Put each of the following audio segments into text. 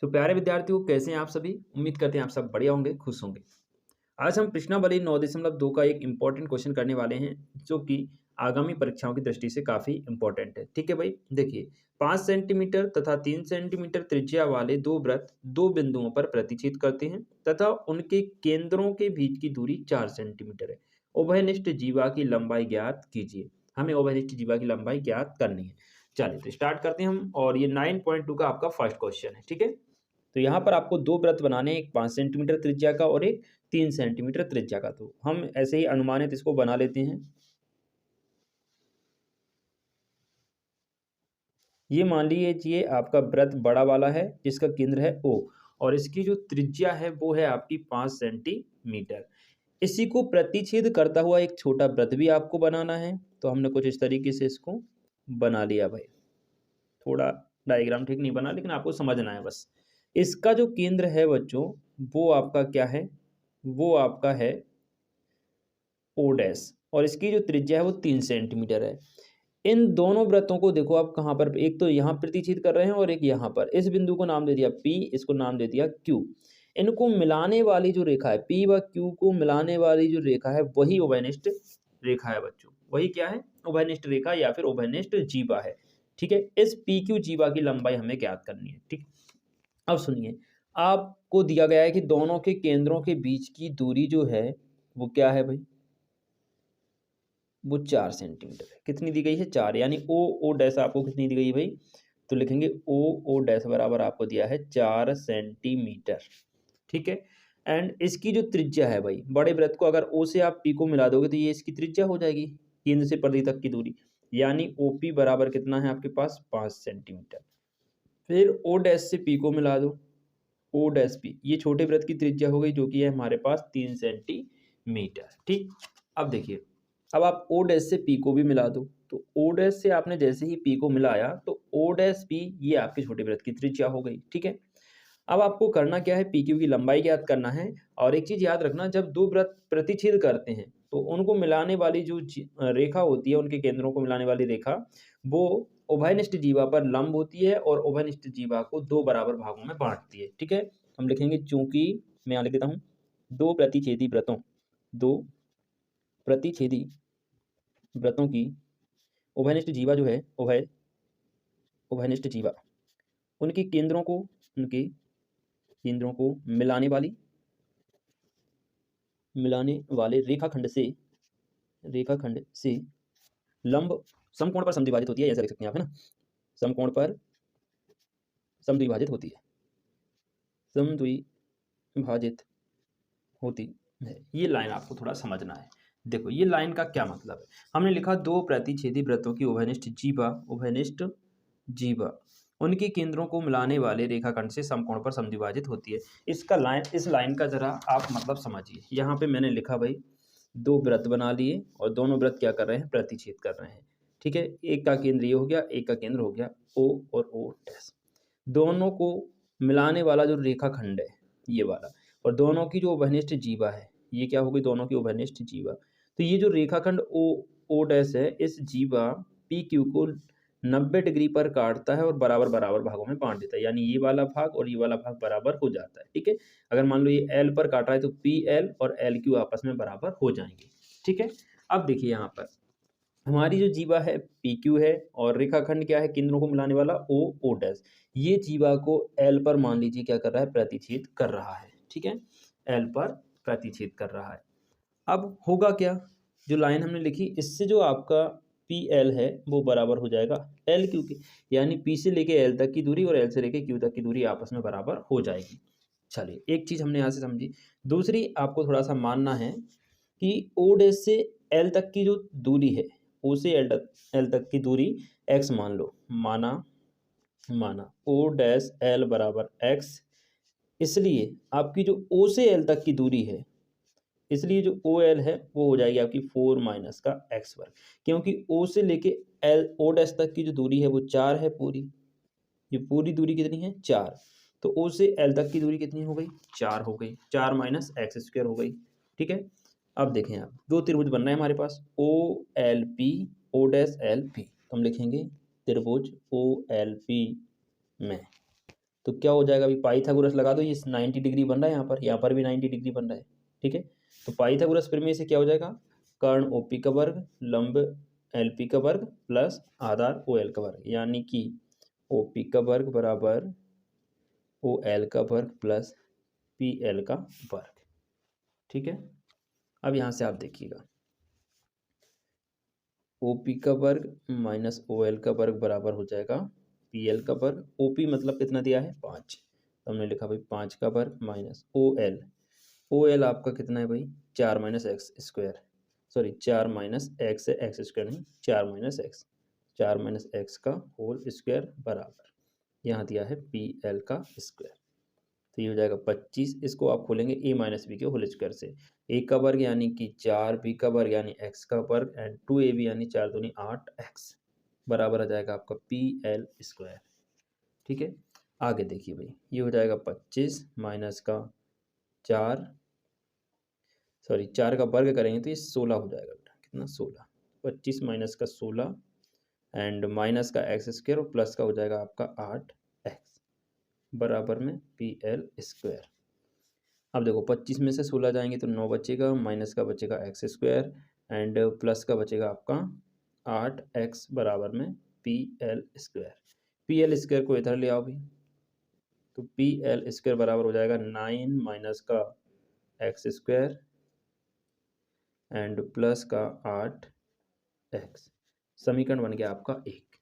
तो प्यारे विद्यार्थियों, कैसे हैं आप सभी। उम्मीद करते हैं आप सब बढ़िया होंगे, खुश होंगे। आज हम प्रश्नावली 9.2 का एक इम्पॉर्टेंट क्वेश्चन करने वाले हैं, जो कि आगामी परीक्षाओं की दृष्टि से काफ़ी इम्पोर्टेंट है। ठीक है भाई, देखिए 5 सेंटीमीटर तथा 3 सेंटीमीटर त्रिज्या वाले दो वृत्त दो बिंदुओं पर प्रतिच्छेद करते हैं तथा उनके केंद्रों के बीच की दूरी 4 सेंटीमीटर है। उभयनिष्ठ जीवा की लंबाई ज्ञात कीजिए। हमें उभयनिष्ठ जीवा की लंबाई ज्ञात करनी है। चलिए तो स्टार्ट करते हैं हम, और ये 9.2 का आपका फर्स्ट क्वेश्चन है। ठीक है, तो यहाँ पर आपको दो वृत्त बनाने हैं, एक 5 सेंटीमीटर त्रिज्या का और एक 3 सेंटीमीटर त्रिज्या का। तो हम ऐसे ही अनुमानित इसको बना लेते हैं। ये मान लीजिए आपका वृत्त बड़ा वाला है जिसका केंद्र है O, और इसकी जो त्रिज्या है वो है आपकी 5 सेंटीमीटर। इसी को प्रतिच्छेद करता हुआ एक छोटा वृत्त भी आपको बनाना है। तो हमने कुछ इस तरीके से इसको बना लिया भाई। थोड़ा डायग्राम ठीक नहीं बना, लेकिन आपको समझना है बस। इसका जो केंद्र है बच्चों, वो आपका क्या है, वो आपका है O डैश, और इसकी जो त्रिज्या है वो 3 सेंटीमीटर है। इन दोनों वृत्तों को देखो आप कहाँ पर, एक तो यहाँ प्रतिच्छेद कर रहे हैं और एक यहाँ पर। इस बिंदु को नाम दे दिया P, इसको नाम दे दिया Q। इनको मिलाने वाली जो रेखा है, P व Q को मिलाने वाली जो रेखा है, वही उभयनिष्ठ रेखा है बच्चों। वही क्या है, उभयनिष्ठ रेखा या फिर उभयनिष्ठ जीवा है। ठीक है, इस PQ जीवा की लंबाई हमें ज्ञात करनी है। ठीक, अब सुनिए, आपको दिया गया है कि दोनों के केंद्रों के बीच की दूरी जो है वो क्या है भाई, वो 4 सेंटीमीटर है। कितनी दी गई है, 4, यानी ओ डैश आपको कितनी दी गई है भाई, तो लिखेंगे ओ डैश बराबर आपको दिया है 4 सेंटीमीटर। ठीक है, एंड इसकी जो त्रिज्या है भाई, बड़े वृत्त को अगर ओ से आप पी को मिला दोगे तो ये इसकी त्रिज्या हो जाएगी, केंद्र से परिधि तक की दूरी, यानी ओ पी बराबर कितना है आपके पास, 5 सेंटीमीटर। फिर ओ डैश से पी को मिला दो, ओ डैश पी, ये छोटे वृत्त की त्रिज्या हो गई, जो कि है हमारे पास 3 सेंटीमीटर। ठीक, अब देखिए, अब आप ओ डैश से पी को भी मिला दो, तो ओ डैश से आपने जैसे ही पी को मिलाया तो ओ डैश पी ये आपके छोटे वृत्त की त्रिज्या हो गई। ठीक है, अब आपको करना क्या है, पी क्यू की लंबाई ज्ञात करना है। और एक चीज याद रखना, जब दो वृत्त प्रतिच्छेद करते हैं तो उनको मिलाने वाली जो रेखा होती है, उनके केंद्रों को मिलाने वाली रेखा, वो उभयनिष्ठ जीवा पर लंब होती है और उभयनिष्ठ जीवा को दो बराबर भागों में बांटती है। ठीक है, हम लिखेंगे, चूंकि मैं यहाँ लिख देता हूँ, दो प्रतिच्छेदी वृत्तों, दो प्रतिच्छेदी वृत्तों की उभयनिष्ठ जीवा जो है, उभयनिष्ठ जीवा, उनके केंद्रों को, उनके केंद्रों को मिलाने वाले रेखाखंड से लंब समकोण पर समद्विभाजित होती है, ऐसा लिख सकते हैं आप, है ना। समकोण पर समद्विभाजित होती है, समद्विभाजित होती है। ये लाइन आपको थोड़ा समझना है। देखो ये लाइन का क्या मतलब है, हमने लिखा दो प्रतिच्छेदी वृत्तों की उभयनिष्ठ जीवा उनके केंद्रों को मिलाने वाले रेखाखंड से समकोण पर समद्विभाजित होती है। इस लाइन का जरा आप मतलब समझिए। यहाँ पे मैंने लिखा भाई, दो वृत्त बना लिए और दोनों वृत्त क्या कर रहे हैं, प्रतिच्छेद कर रहे हैं। ठीक है, एक का केंद्र ये हो गया, एक का केंद्र हो गया O और O डैश। दोनों को मिलाने वाला जो रेखाखंड है ये वाला, और दोनों की जो उभयनिष्ठ जीवा है, ये क्या होगी, दोनों की उभयनिष्ठ जीवा। तो ये जो रेखाखंड O डैश है, इस जीवा PQ को 90 डिग्री पर काटता है और बराबर बराबर भागों में बांट देता है, यानी ये वाला भाग और ये वाला भाग बराबर हो जाता है। ठीक है, अगर मान लो ये L पर काट रहा है तो PL और LQ आपस में बराबर हो जाएंगे। ठीक है, अब देखिए यहाँ पर हमारी जो जीवा है PQ है, और रेखाखंड क्या है, केंद्रों को मिलाने वाला O डैश। ये जीवा को L पर मान लीजिए क्या कर रहा है, प्रतिच्छेद कर रहा है। ठीक है, L पर प्रतिच्छेद कर रहा है। अब होगा क्या, जो लाइन हमने लिखी, इससे जो आपका PL है वो बराबर हो जाएगा LQ के, यानी P से लेके L तक की दूरी और L से लेके Q तक की दूरी आपस में बराबर हो जाएगी। चलिए, एक चीज़ हमने यहाँ से समझी। दूसरी आपको थोड़ा सा मानना है कि O डैश से L तक की जो दूरी है, O से L तक की दूरी x मान लो, माना O डैश L बराबर x, इसलिए आपकी जो O से L तक की दूरी है, इसलिए जो OL है वो हो जाएगी आपकी 4 माइनस का x वर्ग, क्योंकि O से लेके O डैश तक की जो दूरी है वो 4 है पूरी। ये पूरी दूरी कितनी है, 4। तो O से L तक की दूरी कितनी हो गई, 4 हो गई, 4 माइनस एक्स स्क्वायर हो गई। ठीक है, अब देखें आप, दो त्रिभुज बन रहे हैं हमारे पास, OLP O डैश LP, तो हम लिखेंगे त्रिभुज OLP में तो क्या हो जाएगा, अभी पाइथागोरस लगा दो, ये 90 डिग्री बन रहा है, यहाँ पर भी 90 डिग्री बन रहा है, ठीक है। तो पाइथागोरस प्रमेय से क्या हो जाएगा, कर्ण ओपी का वर्ग लंब एलपी का वर्ग प्लस आधार ओ एल का वर्ग, यानी कि ओपी का वर्ग बराबर ओ एल का वर्ग प्लस पी एल का वर्ग, ठीक है। अब यहाँ से आप देखिएगा, ओ पी का वर्ग माइनस ओ एल का वर्ग बराबर हो जाएगा पी एल का वर्ग। ओ पी मतलब कितना दिया है 5, तो हमने लिखा भाई 5 का वर्ग माइनस ओ एल आपका कितना है भाई 4 minus x square, sorry 4 minus x है, एक्स स्क्वायर नहीं, 4 माइनस एक्स का होल स्क्वायर बराबर यहाँ दिया है पी एल का स्क्वायर। तो ये हो जाएगा 25, इसको आप खोलेंगे ए माइनस बी के होल स्क्वायर से, ए का वर्ग यानी कि 4 बी का वर्ग यानी एक्स का वर्ग एंड 2ab यानी 4 दूनी 8 एक्स बराबर आ जाएगा आपका पी एल स्क्वायर, ठीक है। आगे देखिए भाई, ये हो जाएगा 25 माइनस का 4, सॉरी 4 का वर्ग करेंगे तो ये 16 हो जाएगा बेटा, कितना 16, 25 माइनस का 16 एंड माइनस का एक्स स्क्वायर और प्लस का हो जाएगा आपका 8 एक्स बराबर में पी एल स्क्वायर। अब देखो 25 में से 16 जाएंगे तो 9 बचेगा, माइनस का बचेगा एक्स स्क्वायर एंड प्लस का बचेगा आपका 8 एक्स बराबर में P L square. P L square को इधर ले आओ भी, तो पी एल स्क्वायर बराबर हो जाएगा 9 माइनस का एक्स स्क्वायर एंड प्लस का 8 एक्स, समीकरण बन गया आपका 1।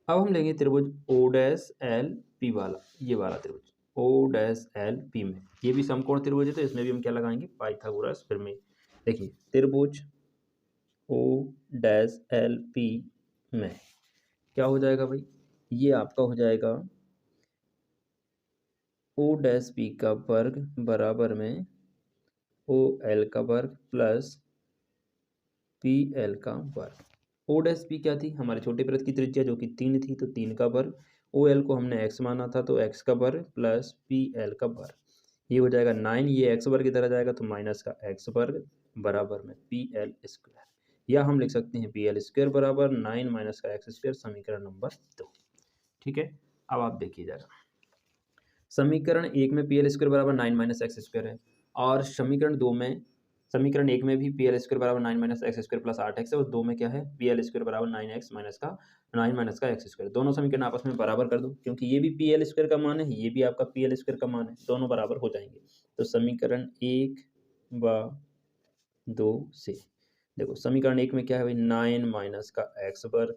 अब हम लेंगे त्रिभुज ओ डैश एल पी वाला, ये वाला त्रिभुज ओ डैश एल पी में, ये भी समकोण त्रिभुज है, तो इसमें भी हम क्या लगाएंगे पाइथागोरस प्रमेय। देखिए त्रिभुज ओ डैश एल पी में क्या हो जाएगा भाई, ये आपका हो जाएगा ओ डैश पी का वर्ग बराबर में ओ एल का वर्ग प्लस पी एल का वर्ग। ओ डैश पी क्या थी, हमारे छोटे वृत्त की त्रिज्या जो कि 3 थी, तो 3 का वर्ग, ओ एल को हमने एक्स माना था तो एक्स का वर्ग प्लस पी एल का वर्ग, ये हो जाएगा 9, ये एक्स वर्ग इधर आ जाएगा तो माइनस का एक्स वर्ग बराबर में पी एल स्क्वायर, या हम लिख सकते हैं पी एल स्क्वायर बराबर 9 माइनस का एक्स स्क्वायर, समीकरण नंबर 2, ठीक है। अब आप देखिए जरा, समीकरण 1 में पी एल स्क्वायर बराबर 9 माइनस एक्स स्क्वायर है, और समीकरण एक में भी पी एल स्क्वायर बराबर 9 minus x square plus 8 x है, और 2 में क्या है पी एल स्क्वायर बराबर 9 माइनस का एक्स स्क्वायर। दोनों समीकरण आपस में बराबर कर दो, क्योंकि ये भी पी एल स्क्वायर का मान है, ये भी आपका पी एल स्क्वायर का मान है, दोनों बराबर हो जाएंगे। तो समीकरण 1 व 2 से देखो, समीकरण 1 में क्या है भाई 9 माइनस का एक्स वर्ग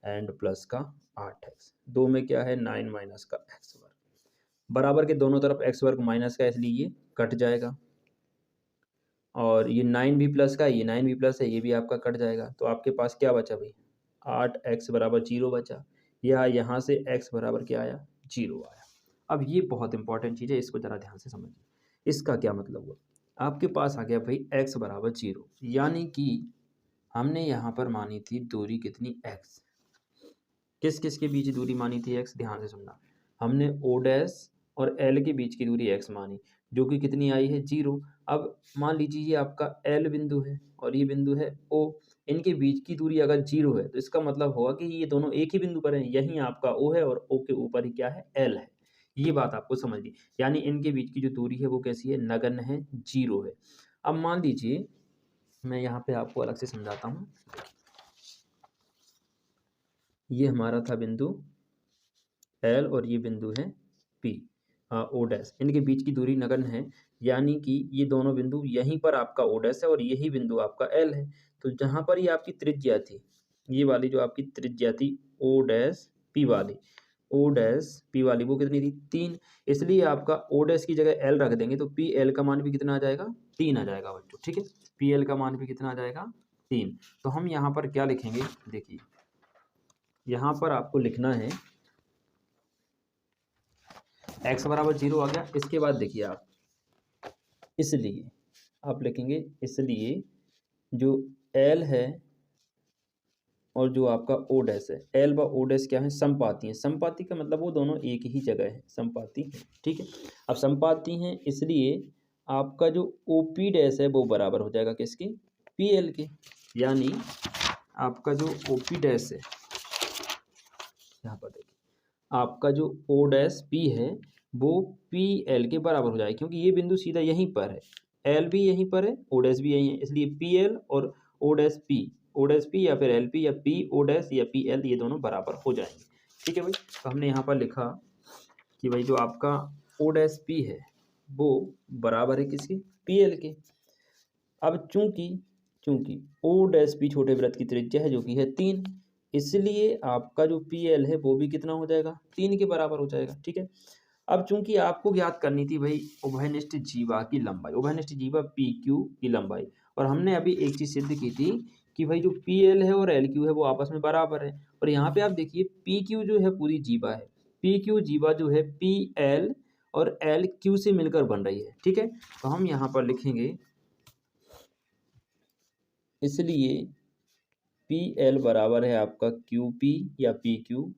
एंड प्लस का 8 एक्स, 2 में क्या है 9 माइनस का एक्स वर्ग, बराबर के दोनों तरफ एक्स वर्ग माइनस का, इसलिए ये कट जाएगा, और ये 9 भी प्लस का है, ये 9 भी प्लस है, ये भी आपका कट जाएगा, तो आपके पास क्या बचा भाई 8 एक्स बराबर 0 बचा, या यहाँ से एक्स बराबर क्या आया 0 आया। अब ये बहुत इंपॉर्टेंट चीज़ है, इसको ज़रा ध्यान से समझिए, इसका क्या मतलब हुआ, आपके पास आ गया भाई एक्स बराबर 0, यानी कि हमने यहाँ पर मानी थी दूरी कितनी एक्स, किस किस के बीच दूरी मानी थी एक्स, ध्यान से सुनना, हमने ओ डैश और एल के बीच की दूरी एक्स मानी, जो कि कितनी आई है 0। अब मान लीजिए ये आपका एल बिंदु है और ये बिंदु है ओ, इनके बीच की दूरी अगर 0 है तो इसका मतलब होगा कि ये दोनों एक ही बिंदु पर हैं, यहीं आपका ओ है और ओ के ऊपर ही क्या है एल है, ये बात आपको समझिए, यानी इनके बीच की जो दूरी है वो कैसी है नगण्य है, 0 है। अब मान लीजिए मैं यहाँ पे आपको अलग से समझाता हूँ, ये हमारा था बिंदु एल और ये बिंदु है पी ओ डैश, इनके बीच की दूरी नगण्य है, यानी कि ये दोनों बिंदु यहीं पर आपका ओ डैश है और यही बिंदु आपका एल है। तो जहाँ पर ये आपकी त्रिज्या थी, ये वाली जो आपकी त्रिज्या थी ओ डैश पी वाली, ओ डैश पी वाली वो कितनी थी 3, इसलिए आपका ओ डैश की जगह एल रख देंगे तो पी एल का मान भी कितना आ जाएगा 3 आ जाएगा बच्चों, ठीक है। पी एल का मान भी कितना आ जाएगा 3। तो हम यहाँ पर क्या लिखेंगे, देखिए यहाँ पर आपको लिखना है x बराबर 0 आ गया, इसके बाद देखिए आप, इसलिए आप लिखेंगे, इसलिए जो l है और जो आपका o डैश है, l व o डैश क्या है समपाती हैं, समपाती का मतलब वो दोनों एक ही जगह है, समपाती है, ठीक है। अब समपाती हैं इसलिए आपका जो OP डैश है वो बराबर हो जाएगा किसके PL के, यानी आपका जो OP डैश है यहाँ पर देखिए आपका जो ओ डैश पी है वो पी एल के बराबर हो जाए, क्योंकि ये बिंदु सीधा यहीं पर है, एल भी यहीं पर है, ओ डैश भी यहीं है, इसलिए पी एल और ओ डैश पी या फिर एल पी या पी ओ डैश या पी एल ये दोनों बराबर हो जाएंगे। ठीक है भाई, तो हमने यहाँ पर लिखा कि भाई जो आपका ओ डैश पी है वो बराबर है किसके, पी एल के। अब चूंकि चूंकि ओ डैश पी छोटे वृत्त की त्रिज्या है जो कि है 3, इसलिए आपका जो पी एल है वो भी कितना हो जाएगा, 3 के बराबर हो जाएगा। ठीक है, अब चूंकि आपको ज्ञात करनी थी भाई उभयनिष्ठ जीवा की लंबाई, उभयनिष्ठ जीवा पी क्यू की लंबाई, और हमने अभी एक चीज सिद्ध की थी कि भाई जो पी एल है और एल क्यू है वो आपस में बराबर है। और यहाँ पे आप देखिए पी क्यू जो है पूरी जीवा है, पी क्यू जीवा जो है पी एल और एल क्यू से मिलकर बन रही है। ठीक है, तो हम यहाँ पर लिखेंगे इसलिए पी एल बराबर है आपका क्यू पी या P Q,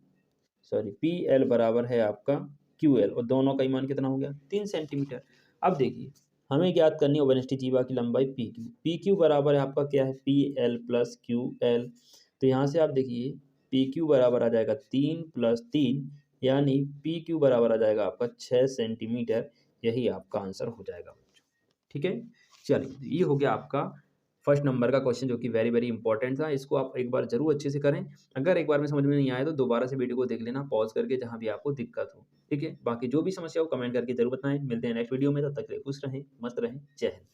sorry P L बराबर है आपका क्यू एल, और दोनों का ही मान कितना हो गया, 3 सेंटीमीटर। अब देखिए हमें ज्ञात करनी है ओवनिष्ठ जीवा की लंबाई पी क्यू बराबर है आपका क्या है, P L plus Q L. तो यहाँ से आप देखिए पी क्यू बराबर आ जाएगा 3 + 3, यानी पी क्यू बराबर आ जाएगा आपका 6 सेंटीमीटर। यही आपका आंसर हो जाएगा बच्चों। ठीक है, चलिए ये हो गया आपका फर्स्ट नंबर का क्वेश्चन जो कि वेरी वेरी इंपॉर्टेंट था। इसको आप एक बार जरूर अच्छे से करें। अगर एक बार में समझ में नहीं आया तो दोबारा से वीडियो को देख लेना पॉज करके, जहाँ भी आपको दिक्कत हो। ठीक है, बाकी जो भी समस्या हो कमेंट करके जरूर बताएं। मिलते हैं नेक्स्ट वीडियो में, तब तक के लिए खुश रहें, मस्त रहें, जय हिंद।